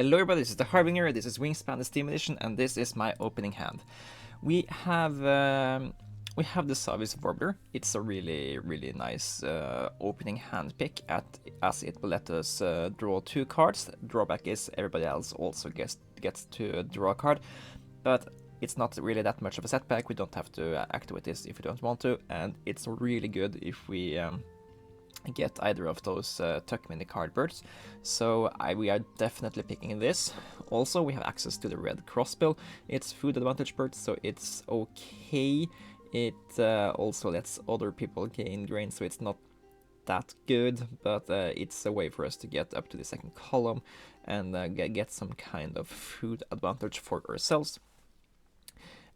Hello everybody, this is the Harbinger, this is Wingspan, the Steam Edition, and this is my opening hand. We have the Savis Warbler. It's a really nice opening hand pick as it will let us draw 2 cards. Drawback is everybody else also gets to draw a card, but it's not really that much of a setback. We don't have to activate this if we don't want to, and it's really good if we get either of those tuck mini card birds. So we are definitely picking this. Also, we have access to the red crossbill. It's food advantage bird, so it's okay. It also lets other people gain grain, so it's not that good, but it's a way for us to get up to the second column and get some kind of food advantage for ourselves.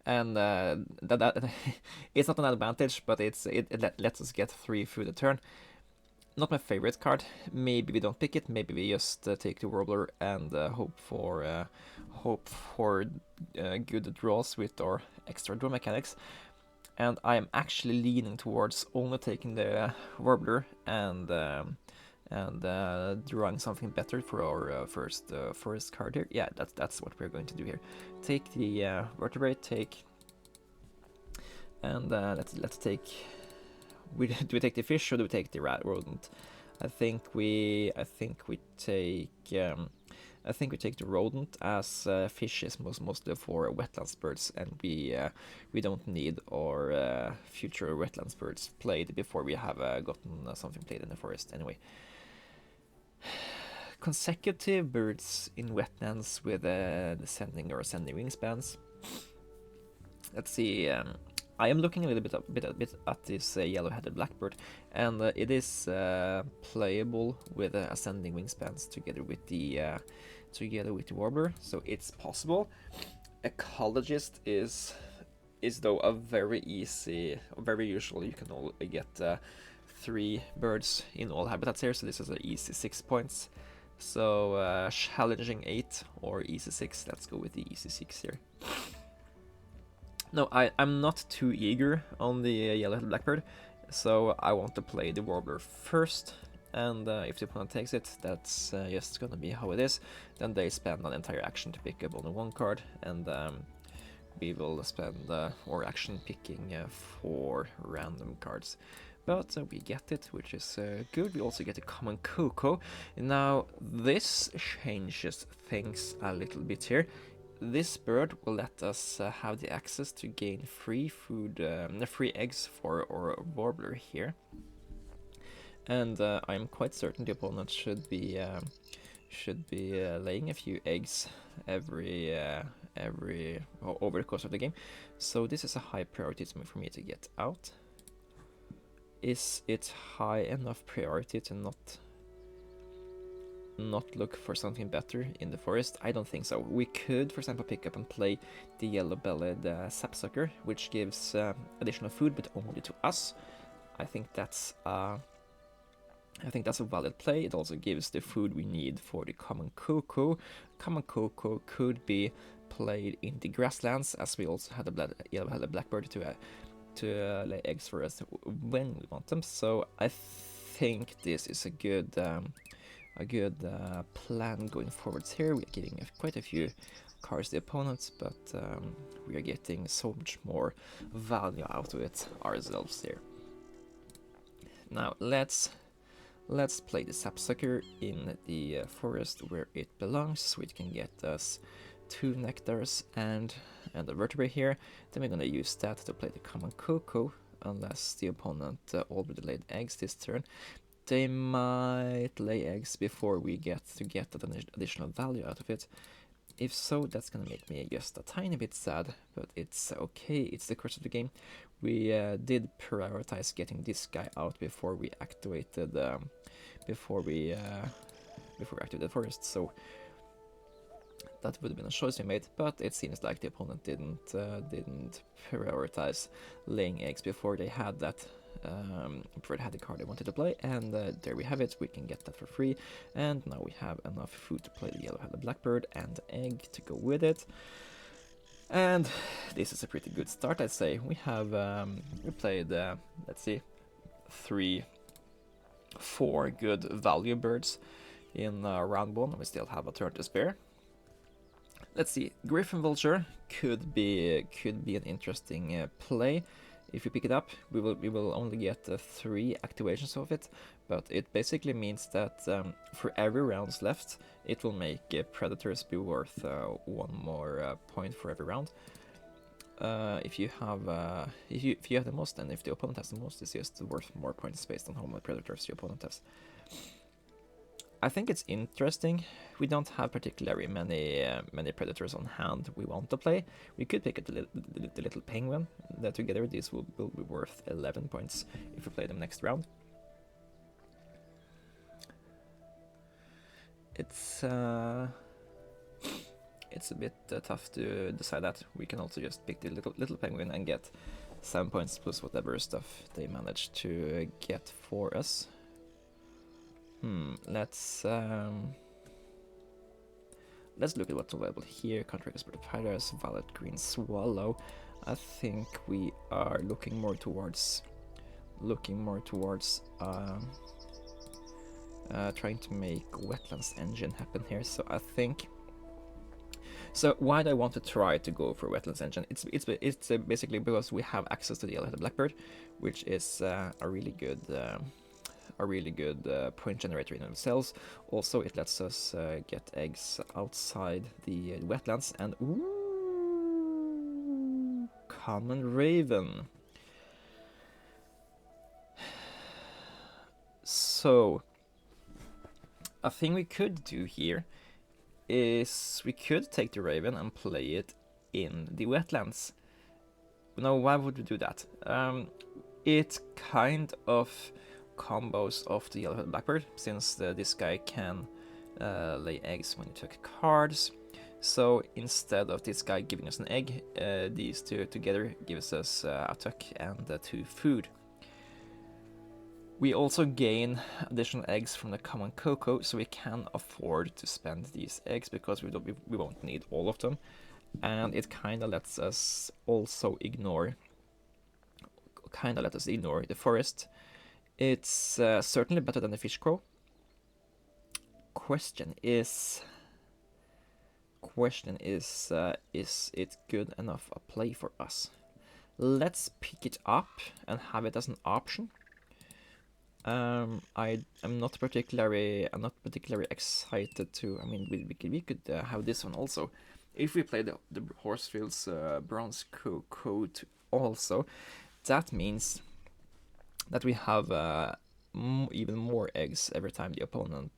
And that it's not an advantage, but it lets us get 3 food a turn. Not my favorite card. Maybe we don't pick it. Maybe we just take the Warbler and hope for good draws with our extra draw mechanics. And I am actually leaning towards only taking the Warbler and drawing something better for our first card here. Yeah, that's what we're going to do here. Take the vertebrate. Let's take. Do we take the fish or do we take the rodent? I think we take the rodent, as fish is mostly for wetlands birds, and we don't need our future wetlands birds played before we have gotten something played in the forest anyway. Consecutive birds in wetlands with descending or ascending wingspans. Let's see. I am looking a little bit at this yellow-headed blackbird, and it is playable with ascending wingspans together with the warbler, so it's possible. Ecologist is though a very usual. You can only get 3 birds in all habitats here, so this is an easy 6 points. So challenging 8 or easy 6. Let's go with the easy 6 here. No, I'm not too eager on the yellow-headed blackbird, so I want to play the warbler first, and if the opponent takes it, that's just gonna be how it is. Then they spend an entire action to pick up only 1 card, and we will spend our action picking 4 random cards. But we get it, which is good. We also get a common cocoa. Now, this changes things a little bit here. This bird will let us have the access to gain free eggs for our warbler here, and I'm quite certain the opponent should be laying a few eggs over the course of the game. So this is a high priority for me to get out. Is it high enough priority to not look for something better in the forest? I don't think so. We could, for example, pick up and play the yellow-bellied sapsucker, which gives additional food, but only to us. I think that's a valid play. It also gives the food we need for the common cocoa. Common cocoa could be played in the grasslands, as we also had a yellow-headed blackbird to lay eggs for us when we want them. So I think this is a good plan going forwards here. We are getting quite a few cards to the opponents, but we are getting so much more value out of it ourselves here. Now let's play the sapsucker in the forest where it belongs, so it can get us 2 nectars and a vertebrate here. Then we're gonna use that to play the common cocoa, unless the opponent already laid eggs this turn. They might lay eggs before we get that additional value out of it. If so, that's gonna make me just a tiny bit sad, but it's okay. It's the course of the game. We did prioritize getting this guy out before we activated the forest, so that would have been a choice we made. But it seems like the opponent didn't prioritize laying eggs before they had that. Before they had the card they wanted to play, and there we have it. We can get that for free, and now we have enough food to play the yellow-headed blackbird and the egg to go with it. And this is a pretty good start, I'd say. We have we played let's see, 4 good value birds in round 1, and we still have a turn to spare. Let's see. Griffin Vulture could be an interesting play. If you pick it up, we will only get 3 activations of it, but it basically means that for every rounds left, it will make predators be worth 1 more point for every round. If you have the most, and if the opponent has the most, it's just worth more points based on how many predators the opponent has. I think it's interesting. We don't have particularly many predators on hand we want to play. We could pick up the little penguin. That together these will be worth 11 points if we play them next round. It's a bit tough to decide that. We can also just pick the little penguin and get 7 points plus whatever stuff they manage to get for us. Let's look at what's available here. Contract Expert of Hydras, Violet Green Swallow. I think we are looking more towards trying to make Wetlands engine happen here. So why do I want to try to go for Wetlands engine? It's basically because we have access to the Yellow-headed Blackbird, which is a really good point generator in themselves. Also, it lets us get eggs outside the wetlands. And ooh, common raven. So a thing we could do here is we could take the raven and play it in the wetlands. Now, why would we do that? It kind of combos of the Yellow-headed Blackbird, since this guy can lay eggs when you took cards. So instead of this guy giving us an egg, these two together gives us a tuck and 2 food. We also gain additional eggs from the common cocoa, so we can afford to spend these eggs because we won't need all of them. And it kind of lets us also ignore the forest. It's certainly better than the fish crow. Question is it good enough a play for us? Let's pick it up and have it as an option. I'm not particularly excited to. I mean, we could have this one also. If we play the Horsefield's Bronze Coat also, that means that we have even more eggs every time the opponent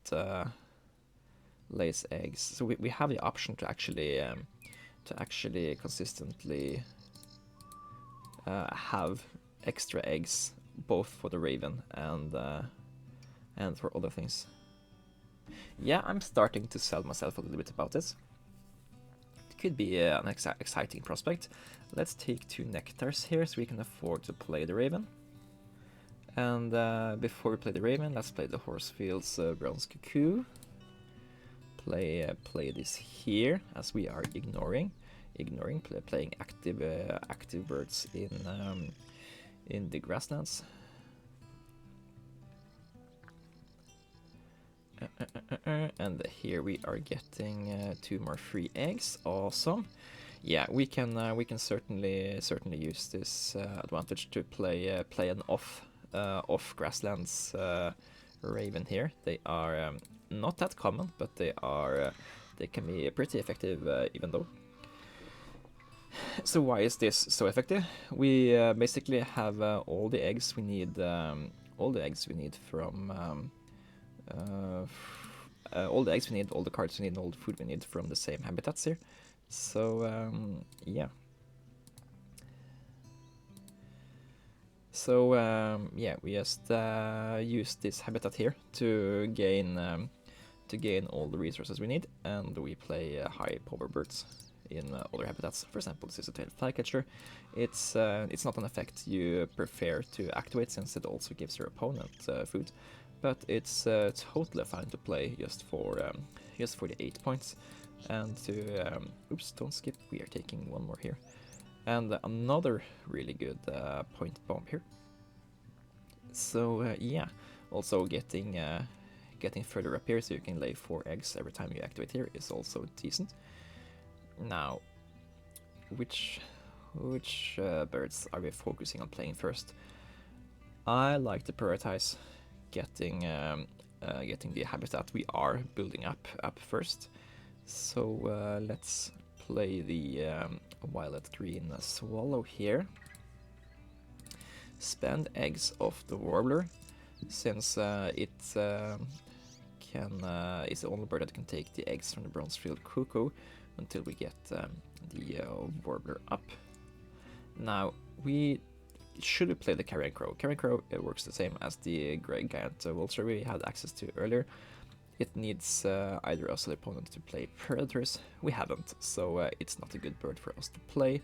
lays eggs. So we have the option to actually consistently have extra eggs, both for the raven and for other things. Yeah, I'm starting to sell myself a little bit about this. It could be an exciting prospect. Let's take 2 nectars here so we can afford to play the raven. And before we play the raven, let's play the Horsefield's Bronze Cuckoo. Play this here, as we are playing active birds in the grasslands. And here we are getting 2 more free eggs. Awesome. Yeah, we can certainly use this advantage to play an off grasslands raven here. They are not that common, but they can be pretty effective even though. So why is this so effective? We basically have all the eggs we need. All the eggs we need from all the eggs we need, all the cards we need, and all the food we need from the same habitats here. So yeah. So yeah, we just use this habitat here to gain all the resources we need, and we play high power birds in other habitats. For example, this is a tailed flycatcher. It's not an effect you prefer to activate, since it also gives your opponent food, but it's totally fine to play just for the 8 points. And to oops, don't skip. We are taking 1 more here, and another really good point bomb here. So yeah, also getting further up here, so you can lay 4 eggs every time you activate here, is also decent. Now, which birds are we focusing on playing first? I like to prioritize getting the habitat we are building up first. So let's play the violet green swallow here. Spend eggs off the warbler, since it's the only bird that can take the eggs from the bronze-field cuckoo until we get the warbler up. Now we should play the carrion crow. Carrion crow, it works the same as the great giant vulture we had access to earlier. It needs either us or the opponent to play predators. We haven't, so it's not a good bird for us to play.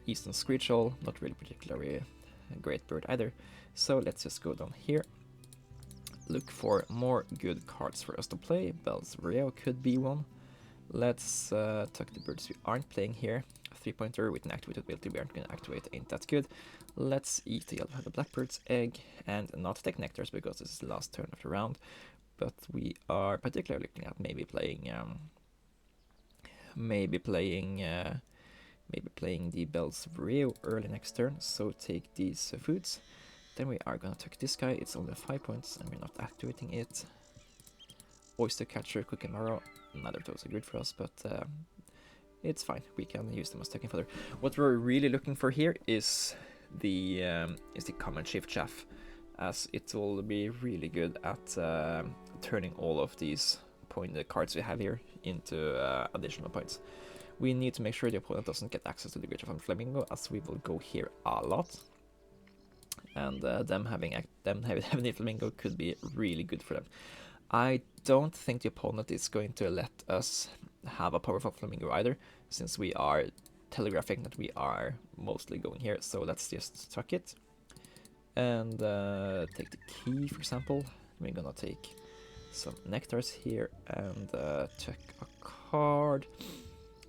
Eastern screech owl, not really particularly a great bird either. So let's just go down here. Look for more good cards for us to play. Bell's Rio could be one. Let's tuck the birds we aren't playing here. 3-pointer with an activated ability we aren't going to activate, ain't that good. Let's eat the yellow-headed blackbird's egg and not take nectars because this is the last turn of the round. But we are particularly looking at maybe playing the Bell's Rio early next turn. So take these foods. Then we are gonna take this guy. It's only 5 points and we're not activating it. Oyster catcher, cooking marrow. Neither of those are good for us, but it's fine. We can use them as taking fodder. What we're really looking for here is the common shift chaff, as it will be really good at turning all of these cards we have here into additional points. We need to make sure the opponent doesn't get access to the Greater Flamingo, as we will go here a lot. And them having the Flamingo could be really good for them. I don't think the opponent is going to let us have a powerful Flamingo either, since we are telegraphing that we are mostly going here. So let's just tuck it and take the key, for example. We're gonna take some nectars here and tuck a card.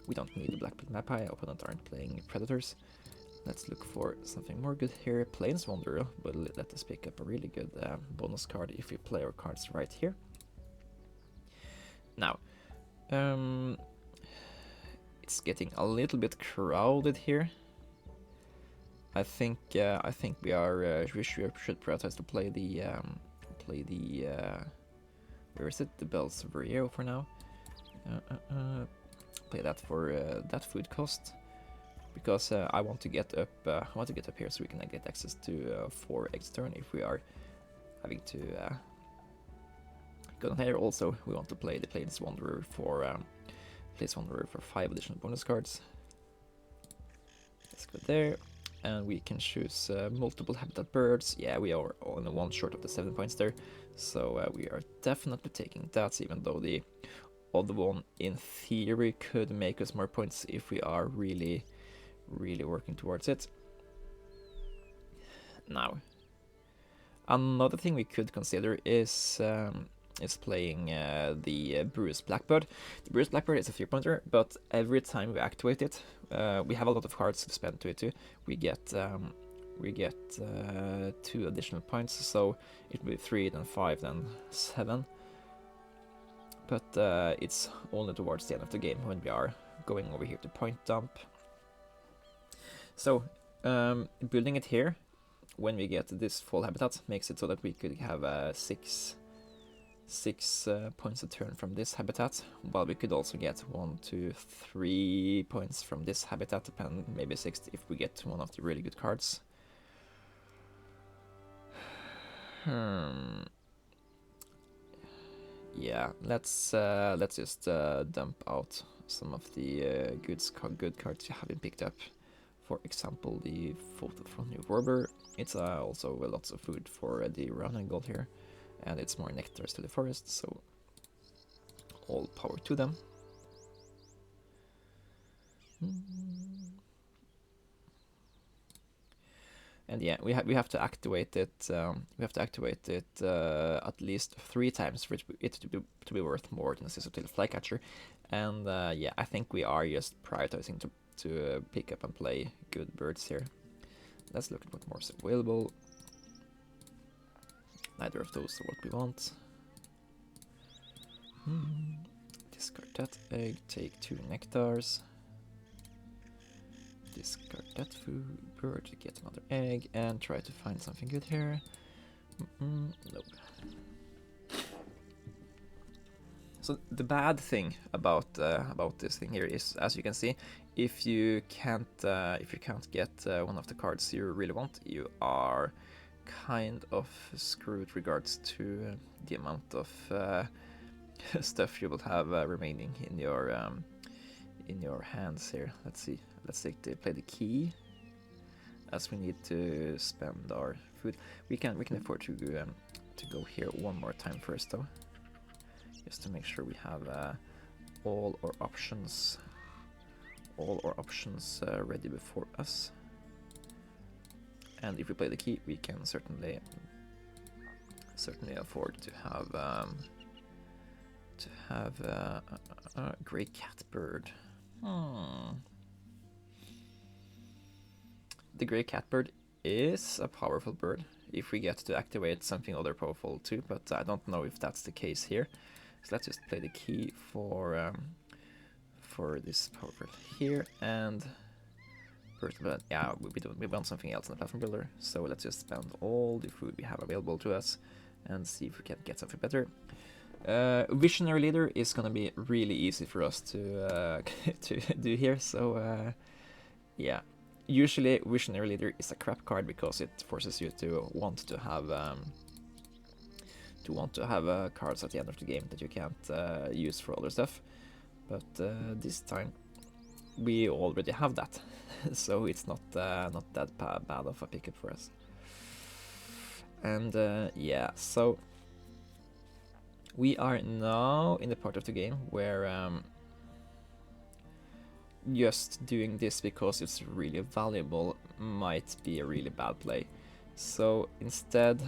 We don't need the Blackbird Mapei. Opponent aren't playing predators. Let's look for something more good here. Plains Wanderer will let us pick up a really good bonus card if we play our cards right here. Now, it's getting a little bit crowded here. I think we should prioritize to play the where is it? The Bell's Rio for now. Play that for that food cost, because I want to get up. Here so we can get access to 4 eggs turn if we are having to go down here. Also, we want to play the Plains Wanderer for 5 additional bonus cards. Let's go there, and we can choose multiple habitat birds. Yeah, we are only 1 short of the 7 points there, so we are definitely taking that, even though the other one in theory could make us more points if we are really working towards it. Now, another thing we could consider is playing the Bruised Blackbird. The Bruised Blackbird is a 3-pointer, but every time we activate it, we have a lot of cards to spend to it too. We get 2 additional points, so it will be 3, then 5, then 7. But it's only towards the end of the game when we are going over here to point dump. So building it here when we get this full habitat makes it so that we could have 6 points a turn from this habitat, while we could also get 1, 2, 3 points from this habitat, and maybe 6 if we get one of the really good cards. Yeah, let's just dump out some of the good cards you haven't picked up. For example, the photo from New Warbler. It's also lots of food for the round and gold here, and it's more nectars to the forest, so all power to them. And yeah, we have to activate it. We have to activate it at least 3 times for it to be worth more than a Scissor-tail Flycatcher. And yeah, I think we are just prioritizing to pick up and play good birds here. Let's look at what more is available. Neither of those are what we want. Discard that egg. Take 2 nectars. discard that food bird, get another egg, and try to find something good here. Nope. So the bad thing about this thing here is, as you can see, if you can't get one of the cards you really want, you are kind of screwed regards to the amount of stuff you will have remaining in your hands here. Let's see. Let's play the key, as we need to spend our food. We can afford to go here one more time first, though, just to make sure we have all our options ready before us. And if we play the key, we can certainly afford to have a gray catbird. The gray catbird is a powerful bird if we get to activate something other powerful too, but I don't know if that's the case here. So let's just play the key for this power bird here, and but yeah, we want something else in the platform builder, so let's just spend all the food we have available to us and see if we can get something better. Visionary Leader is gonna be really easy for us to to do here, so yeah. Usually Visionary Leader is a crap card because it forces you to want to have cards at the end of the game that you can't use for other stuff, but this time we already have that. So it's not that bad of a pickup for us. And yeah, so we are now in the part of the game where just doing this because it's really valuable might be a really bad play. So instead,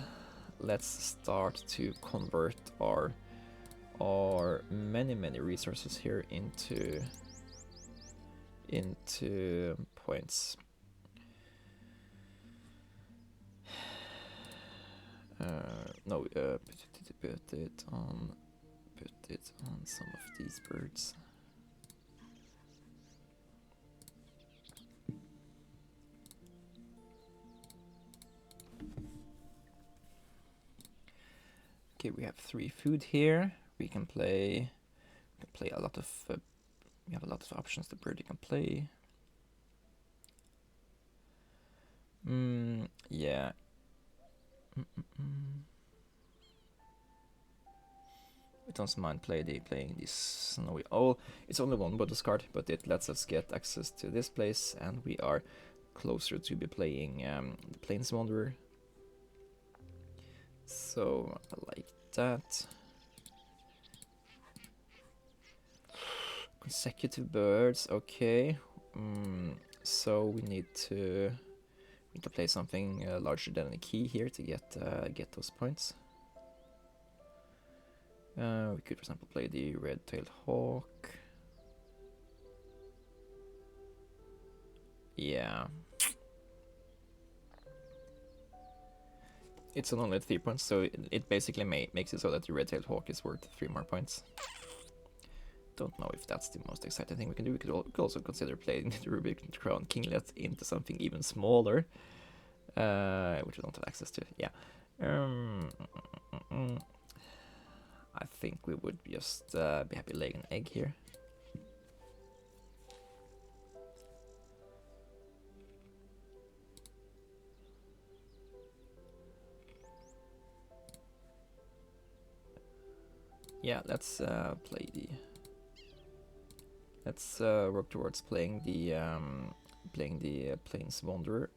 let's start to convert our many resources here into points. No, put it on some of these birds. Okay, we have 3 food here. We can play a lot of. We have a lot of options the bird you can play. Yeah. We don't mind playing this snowy owl. It's only one bonus card, but it lets us get access to this place, and we are closer to be playing the Plains Wanderer. So I like that. Consecutive birds, okay. So we need to play something larger than a key here to get those points. We could, for example, play the red-tailed hawk. Yeah. It's only at 3 points, so it basically makes it so that the red-tailed hawk is worth 3 more points. Don't know if that's the most exciting thing we can do. We could also consider playing the Rubik Crown Kinglet into something even smaller, which we don't have access to. Yeah. I think we would just be happy laying an egg here. Yeah, let's play the. Let's work towards playing the Plains Wanderer.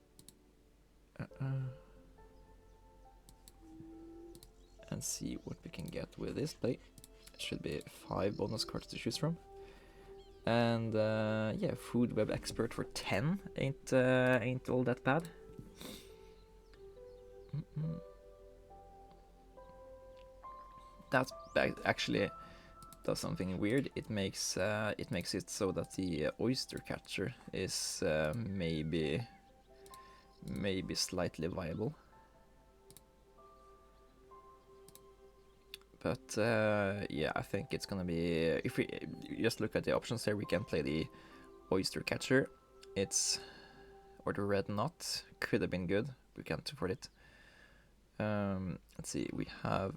And see what we can get with this play. It should be 5 bonus cards to choose from. And yeah, Food Web Expert for 10 ain't all that bad. That actually does something weird. It makes it so that the oyster catcher is maybe slightly viable. But yeah, I think it's gonna be, if we just look at the options here, we can play the oyster catcher. It's or the red knot could have been good. We can't afford it. Let's see, we have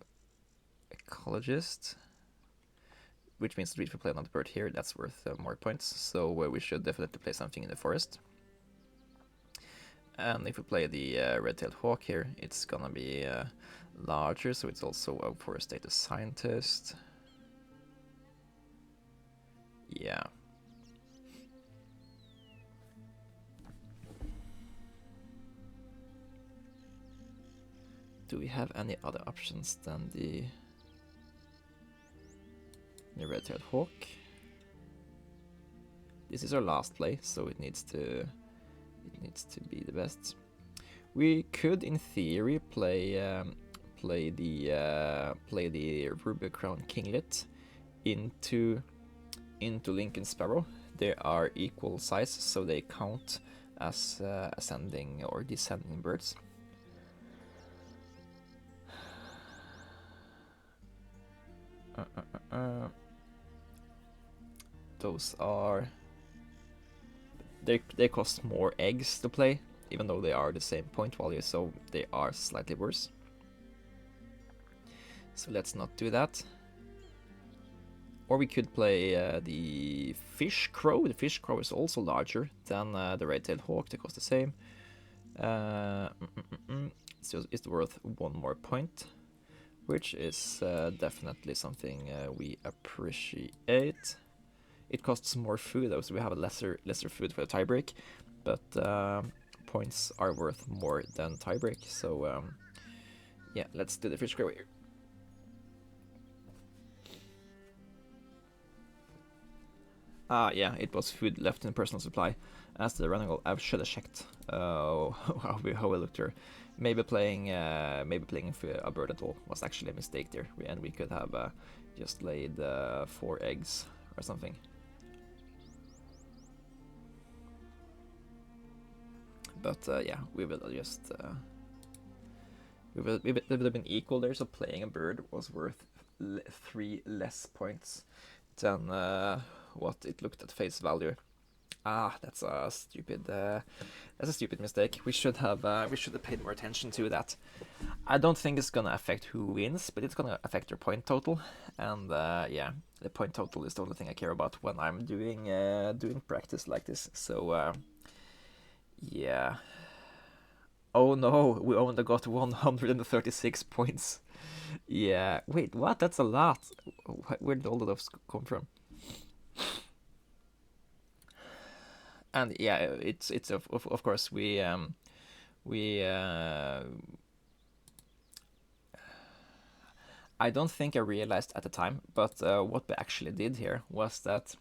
ecologist, which means that if we play another bird here, that's worth more points. So we should definitely play something in the forest. And if we play the red-tailed hawk here, it's gonna be larger, so it's also a forest data scientist. Yeah. Do we have any other options than the red-tailed hawk? This is our last play, so it needs to be the best. We could, in theory, play the ruby crown kinglet into Lincoln Sparrow. They are equal size, so they count as ascending or descending birds. Those are... They cost more eggs to play, even though they are the same point value, so they are slightly worse. So let's not do that. Or we could play the fish crow. The fish crow is also larger than the red-tailed hawk. They cost the same. It's worth 1 more point, which is definitely something we appreciate. It costs more food though, so we have a lesser food for the tiebreak, but points are worth more than tiebreak. So yeah, let's do the fish crow here. Yeah, it was food left in personal supply. As the running goal, I should have checked how we looked there. Maybe playing a bird at all was actually a mistake there, and we could have just laid 4 eggs or something. But yeah, we will just we would have been equal there. So playing a bird was worth 3 less points than what it looked at face value. That's a stupid mistake. We should have paid more attention to that. I don't think it's gonna affect who wins, but it's gonna affect your point total. And yeah, the point total is the only thing I care about when I'm doing practice like this. So yeah. Oh no, we only got 136 points. Yeah. Wait, what? That's a lot. Where did all of those come from? And yeah, it's of course we I don't think I realized at the time, but what we actually did here was that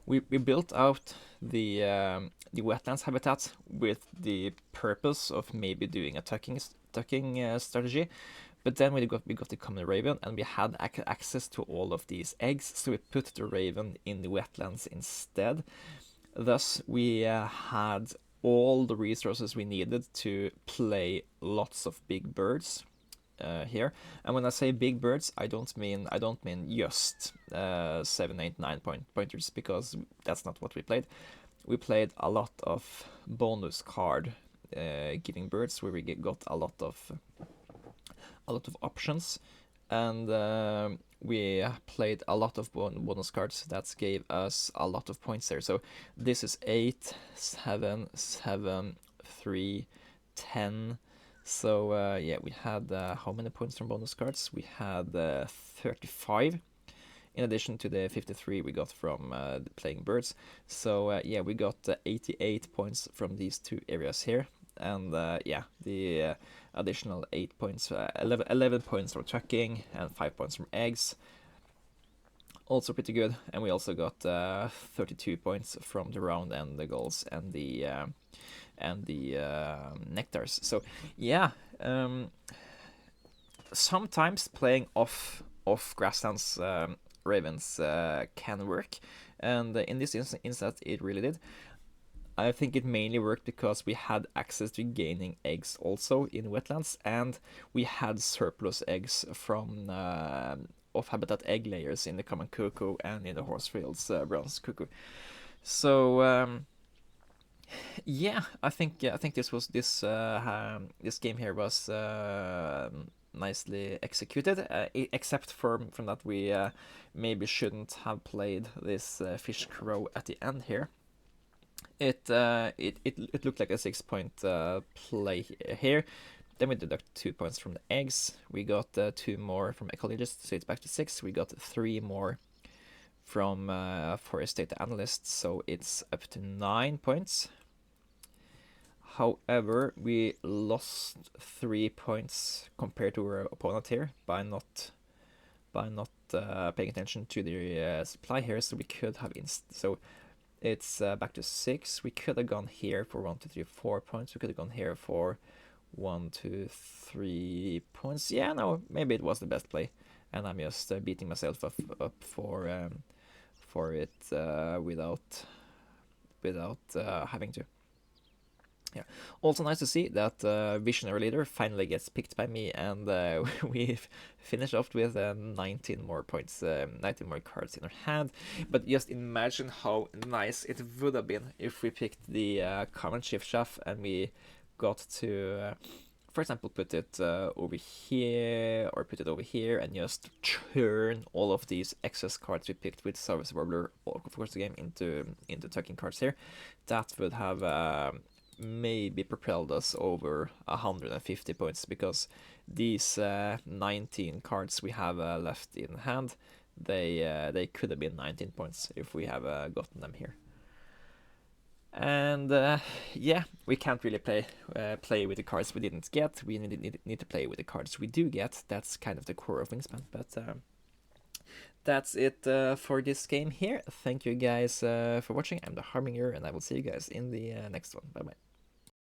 we built out the wetlands habitat with the purpose of maybe doing a tucking strategy, but then we got the common raven, and we had access to all of these eggs, so we put the raven in the wetlands instead. Thus, we had all the resources we needed to play lots of big birds here. And when I say big birds, I don't mean just 7, 8, 9 pointers, because that's not what we played. We played a lot of bonus card giving birds, where we got a lot of options, and we played a lot of bonus cards that gave us a lot of points there. So this is 8, 7, 7, 3, 10. So yeah, we had how many points from bonus cards? We had 35, in addition to the 53 we got from playing birds. So yeah, we got 88 points from these 2 areas here. And yeah, the additional 8 points, 11 points from trucking, and 5 points from eggs. Also pretty good. And we also got 32 points from the round and the goals and the nectars. So yeah, sometimes playing off grasslands ravens can work, and in this instance it really did. I think it mainly worked because we had access to gaining eggs also in wetlands, and we had surplus eggs from off-habitat egg layers in the common cuckoo and in the Horsfield's bronze cuckoo. So Yeah, I think this game here was nicely executed. Except from that we maybe shouldn't have played this fish crow at the end here. It looked like a 6 point play here. Then we deduct 2 points from the eggs. We got 2 more from ecologists, so it's back to 6. We got 3 more from forest data analysts, so it's up to 9 points. However, we lost 3 points compared to our opponent here by not paying attention to the supply here. So we could have so it's back to 6. We could have gone here for 1, 2, 3, 4 points. We could have gone here for 1, 2, 3 points. Yeah, no, maybe it was the best play, and I'm just beating myself up for it without having to. Yeah. Also nice to see that Visionary Leader finally gets picked by me, and we've finished off with 19 more points, 19 more cards in our hand. But just imagine how nice it would have been if we picked the common shift shaft and we got to, for example, put it over here or put it over here and just turn all of these excess cards we picked with Service Warbler, of course, the game into tucking cards here. That would have maybe propelled us over 150 points, because these 19 cards we have left in hand, they could have been 19 points if we have gotten them here. And yeah, we can't really play with the cards we didn't get. We need to play with the cards we do get. That's kind of the core of Wingspan. But that's it for this game here. Thank you guys for watching. I'm the Harbinger, and I will see you guys in the next one. Bye bye.